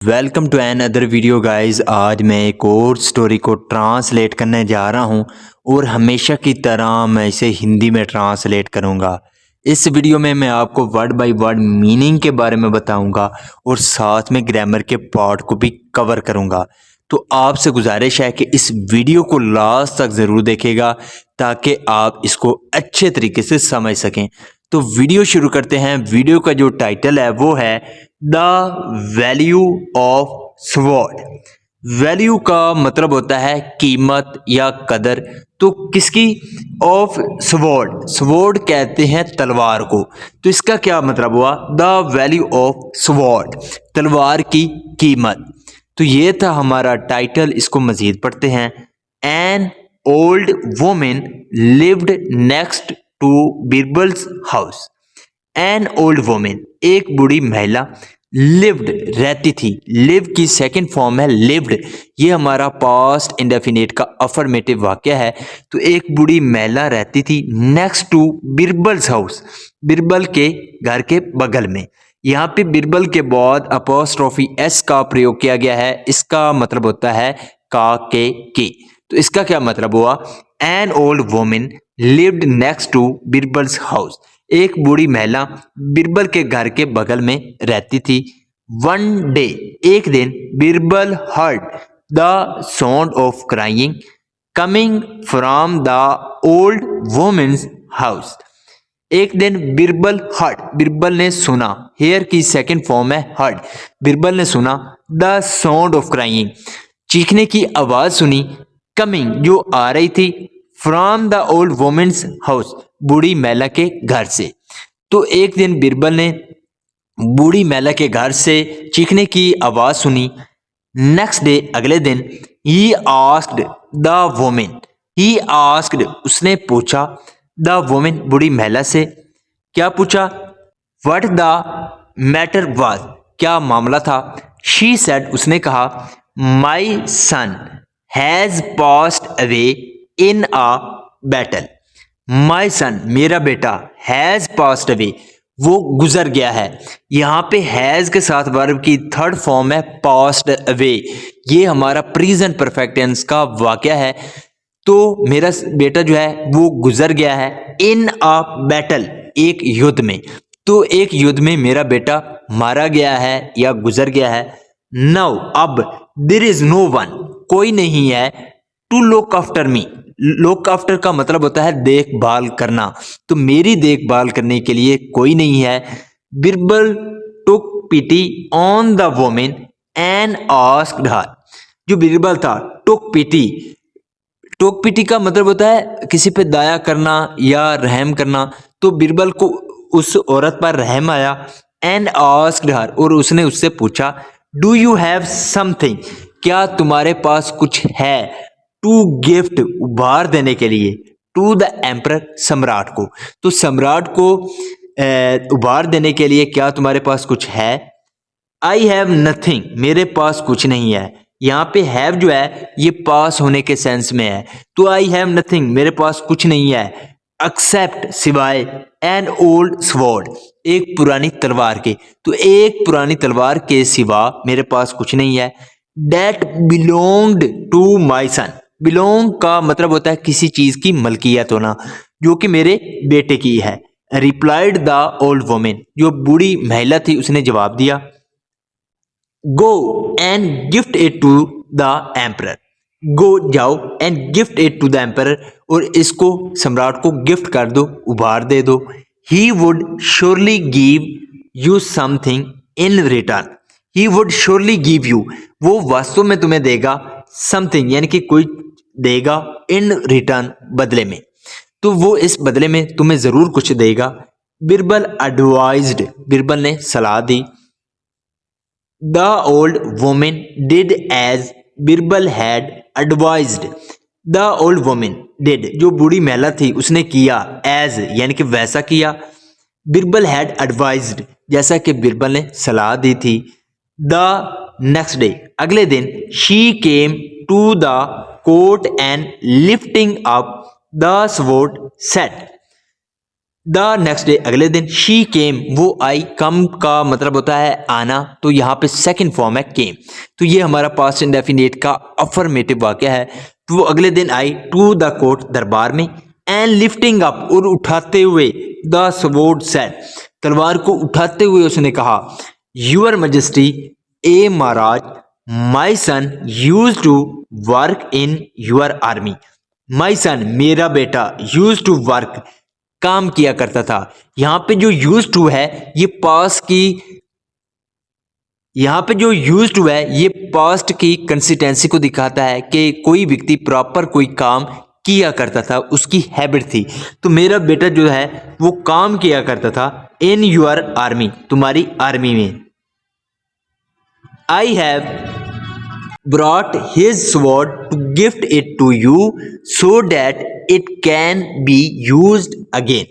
Welcome to another video guys. आज मैं एक और स्टोरी को ट्रांसलेट करने जा रहा हूं और हमेशा की तरह मैं इसे हिंदी में ट्रांसलेट करूंगा। इस वीडियो में मैं आपको वर्ड बाय वर्ड मीनिंग के बारे में बताऊंगा और साथ में ग्रामर के पार्ट को भी कवर करूंगा। तो आपसे गुजारिश है कि इस वीडियो को लास्ट तक ज़रूर देखेगा ताकि आप इसको अच्छे तरीके से समझ सकें। तो वीडियो शुरू करते हैं। वीडियो का जो टाइटल है वो है the value of sword. Value का मतलब होता है कीमत या कदर। तो किसकी? Of sword. स्वॉर्ड कहते हैं तलवार को। तो इसका क्या मतलब हुआ? द वैल्यू ऑफ स्वॉर्ड, तलवार की कीमत। तो ये था हमारा टाइटल। इसको मजीद पढ़ते हैं। An old woman lived next to Birbal's house. An old woman, एक बूढ़ी महिला, लिव्ड रहती थी। लिव की सेकंड फॉर्म है लिव्ड। ये हमारा पास्ट इंडेफिनिट का अफर्मेटिव वाक्य है। तो एक बूढ़ी महिला रहती थी next to Birbal's house, Birbal के घर के बगल में। यहाँ पे बीरबल के बाद अपोस्ट्रोफी एस का प्रयोग किया गया है। इसका मतलब होता है का के की। तो इसका क्या मतलब हुआ? An old woman lived next to Birbal's house. एक बूढ़ी महिला बीरबल के घर के बगल में रहती थी। वन डे, एक दिन, Birbal heard the sound of crying coming from the old woman's house. एक दिन बीरबल हर्ड, बीरबल ने सुना। हेयर की सेकंड फॉर्म है हर्ड। बीरबल ने सुना द साउंड ऑफ क्राइंग, चीखने की आवाज सुनी। कमिंग, जो आ रही थी। From the old woman's house, बूढ़ी महिला के घर से। तो एक दिन बीरबल ने बूढ़ी महिला के घर से चीखने की आवाज सुनी। नेक्स्ट डे, अगले दिन, he asked the woman, he asked, उसने पूछा, द वुमेन, बूढ़ी महिला से। क्या पूछा? व्हाट द मैटर वाज, क्या मामला था। शी सेड, उसने कहा, my son has passed away in a battle. My son, मेरा बेटा, हैज पास्ड अवे, वो गुजर गया है। यहाँ पे हैज के साथ वर्ब की थर्ड फॉर्म है पास्ड अवे। ये हमारा प्रेजेंट परफेक्ट टेंस का वाक्य है। तो मेरा बेटा जो है वो गुजर गया है इन अ बैटल, एक युद्ध में। तो एक युद्ध में मेरा बेटा मारा गया है या गुजर गया है। नाउ, अब, देयर इज नो वन, कोई नहीं है, to look after me. Look after का मतलब होता है देखभाल करना। तो मेरी देखभाल करने के लिए कोई नहीं है। Birbal took pity on the women and asked her. जो बीरबल था, टुक पिटी, टोक पीटी का मतलब होता है किसी पे दया करना या रहम करना। तो बीरबल को उस औरत पर रहम आया। एंड आस्क्ड हर, और उसने उससे पूछा, डू यू हैव समथिंग, क्या तुम्हारे पास कुछ है। टू गिफ्ट, उपहार देने के लिए। टू द एम्परर, सम्राट को। तो सम्राट को उपहार देने के लिए क्या तुम्हारे पास कुछ है। आई हैव नथिंग, मेरे पास कुछ नहीं है। यहाँ पे हैव जो है ये पास होने के सेंस में है। तो आई हैव नथिंग, मेरे पास कुछ नहीं है। एक्सेप्ट, सिवाय, एन ओल्ड स्वॉर्ड, एक पुरानी तलवार के। तो एक पुरानी तलवार के सिवा मेरे पास कुछ नहीं है। That belonged to my son, belong का मतलब होता है किसी चीज की मलकियत होना, जो कि मेरे बेटे की है। रिप्लाइड द ओल्ड वुमेन, जो बूढ़ी महिला थी उसने जवाब दिया। Go and gift it to the emperor, go, जाओ, and gift it to the emperor, और इसको सम्राट को गिफ्ट कर दो, उपहार दे दो। He would surely give you something in return, he would surely give you, वो वास्तव में तुम्हें देगा, समथिंग यानी कि कोई देगा, इन रिटर्न, बदले में। तो वो इस बदले में तुम्हें जरूर कुछ देगा। बीरबल एडवाइज्ड, बीरबल ने सलाह दी। The old woman did as Birbal had advised. The old woman did, जो बूढ़ी महिला थी उसने किया, as यानी कि वैसा किया। बीरबल had advised, जैसा कि बीरबल ने सलाह दी थी। The next day, अगले दिन, she came to the court and lifting up the sword said, the next day, अगले दिन, शी केम, वो आई, कम का मतलब होता है आना, तो यहाँ पे सेकंड फॉर्म है केम, तो ये हमारा पास्ट इंडेफिनिट का अफर्मेटिव वाक्य है। तो वो अगले दिन आई टू द कोर्ट, दरबार में, एंड लिफ्टिंग अप, और उठाते हुए, द स्वॉर्ड सेड, तलवार को उठाते हुए उसने कहा, यूर मैजेस्टी, ए महाराज, my son used to work in your army, my son, मेरा बेटा, यूज टू वर्क, काम किया करता था। यहाँ पे जो यूज टू है ये पास्ट की, यहाँ पे जो यूज टू है ये पास्ट की कंसिस्टेंसी को दिखाता है कि कोई व्यक्ति प्रॉपर कोई काम किया करता था, उसकी हैबिट थी। तो मेरा बेटा जो है वो काम किया करता था इन यूर आर्मी, तुम्हारी आर्मी में। I have brought his sword to gift it to you so that it can be used again.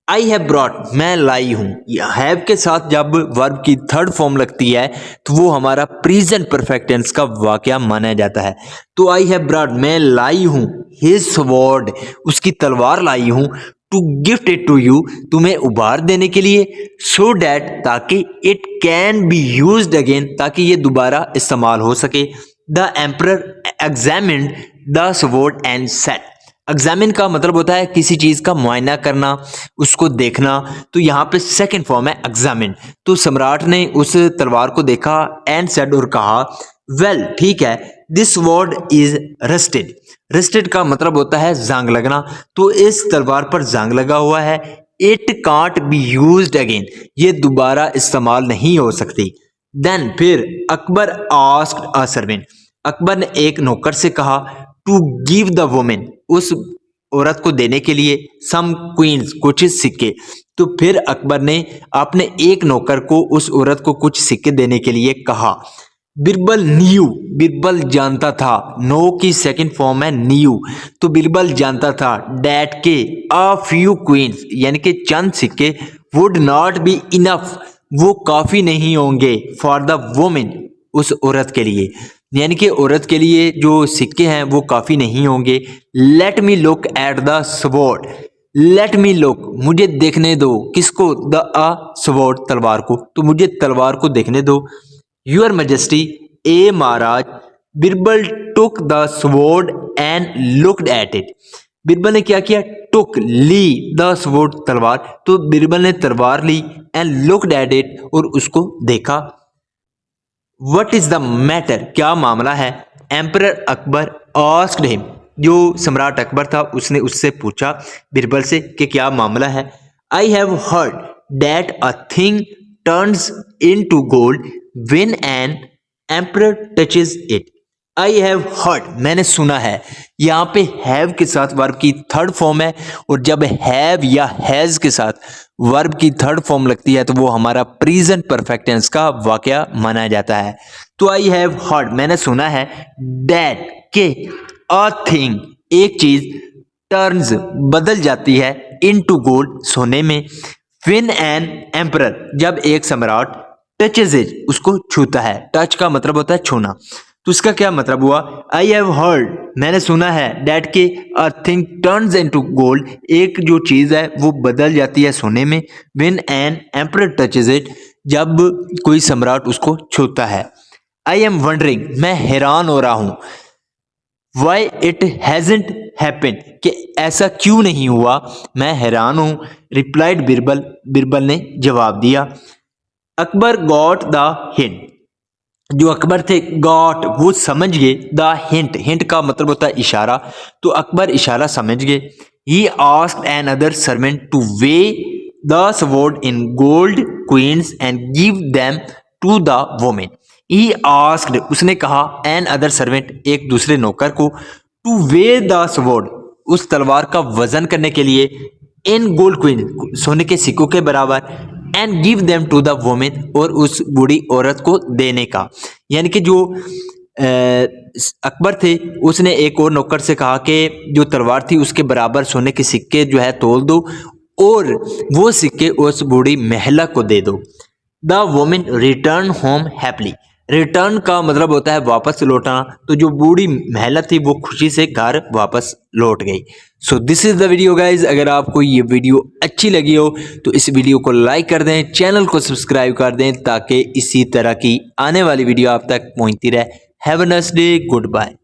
I have brought, मैं लाई हूं। हैव के साथ जब वर्ब की थर्ड फॉर्म लगती है तो वो हमारा प्रेजेंट परफेक्ट टेंस का वाकया माना जाता है। तो आई हैव ब्रॉट, मैं लाई हूं, हिज स्वॉर्ड, उसकी तलवार लाई हूं, to gift it to you, तुम्हें उपहार देने के लिए, सो डैट, ताकि, it can be used again, ताकि ये दोबारा इस्तेमाल हो सके। The emperor examined the sword and said, examine का मतलब होता है किसी चीज का मुआयना करना, उसको देखना, तो यहाँ पे सेकंड फॉर्म है एग्जामिन। तो सम्राट ने उस तलवार को देखा, एंड सेड, और कहा, वेल, ठीक है, this sword is rusted, rusted का मतलब होता है जंग लगना, तो इस तलवार पर जंग लगा हुआ है, it can't be used again, ये दोबारा इस्तेमाल नहीं हो सकती। देन फिर Akbar asked a servant, Akbar ने एक नौकर से कहा, टू गिव द वुमेन, उस औरत को देने के लिए, सम क्वींस, कुछ सिक्के। तो फिर अकबर ने अपने एक नौकर को उस औरत को कुछ सिक्के देने के लिए कहा। बिरबल न्यू, बिरबल जानता था, नो की सेकंड फॉर्म है न्यू, तो बिरबल जानता था, डैट के, अ फ्यू क्वींस, यानी कि चंद सिक्के, वुड नॉट बी इनफ, वो काफी नहीं होंगे, फॉर द वुमेन, उस औरत के लिए, यानी कि औरत के लिए जो सिक्के हैं वो काफी नहीं होंगे। Let me look at the sword, let me look, मुझे देखने दो, किसको, द स्वॉर्ड, तलवार को, तो मुझे तलवार को देखने दो। यूर मैजेस्टी, ए महाराज, Birbal took the sword and looked at it, Birbal ने क्या किया, टुक, ली, द स्वॉर्ड, तलवार, तो बिरबल ने तलवार ली, एंड लुक्ड एट इट, और उसको देखा। What is the matter, क्या मामला है। एम्परर अकबर आस्क्ड हिम, जो सम्राट अकबर था उसने उससे पूछा बिरबल से कि क्या मामला है। I have heard that a thing turns into gold when an emperor touches it. I have heard, मैंने सुना है, यहाँ पे हैव के साथ वर्ब की थर्ड फॉर्म है, और जब हैव या हैज के साथ वर्ब की थर्ड फॉर्म लगती है तो वो हमारा प्रेजेंट परफेक्ट टेंस का वाकया माना जाता है। तो आई हैव हर्ड, मैंने सुना है, दैट के, अ थिंग, एक चीज, टर्न्स, बदल जाती है, इनटू गोल्ड, सोने में, व्हेन एन एम्परर, जब एक सम्राट, टचेज इट, उसको छूता है, टच का मतलब होता है छूना, तो इसका क्या मतलब हुआ। आई हैव हर्ड, मैंने सुना है, डैट के, a thing turns into gold, एक जो चीज है वो बदल जाती है सोने में, when an emperor touches it, जब कोई सम्राट उसको छूता है। आई एम वंडरिंग, मैं हैरान हो रहा हूं, वाई इट हैजंट हैपेंड, कि ऐसा क्यों नहीं हुआ, मैं हैरान हूं। रिप्लाइड बिरबल, बिरबल ने जवाब दिया। अकबर गॉट द हिंट, जो अकबर थे, गॉट, वो समझ गए, द हिंट, हिंट का मतलब होता है इशारा, तो अकबर इशारा समझ गए। He asked another servant to weigh the sword in gold coins and give them to the woman. He asked, उसने कहा, एन अदर सर्वेंट, एक दूसरे नौकर को, टू वे द स्वॉर्ड, उस तलवार का वजन करने के लिए, इन गोल्ड क्वीन, सोने के सिक्कों के बराबर, and give them to the woman, और उस बूढ़ी औरत को देने का, यानी कि जो अकबर थे उसने एक और नौकर से कहा कि जो तलवार थी उसके बराबर सोने के सिक्के जो है तोल दो, और वो सिक्के उस बूढ़ी महिला को दे दो। The women return home happily, return का मतलब होता है वापस लौटना। तो जो बूढ़ी महिला थी वो खुशी से घर वापस लौट गई। So this is the video guys. अगर आपको ये वीडियो अच्छी लगी हो तो इस वीडियो को लाइक कर दें, चैनल को सब्सक्राइब कर दें ताकि इसी तरह की आने वाली वीडियो आप तक पहुंचती रहे। Have a nice day, good bye.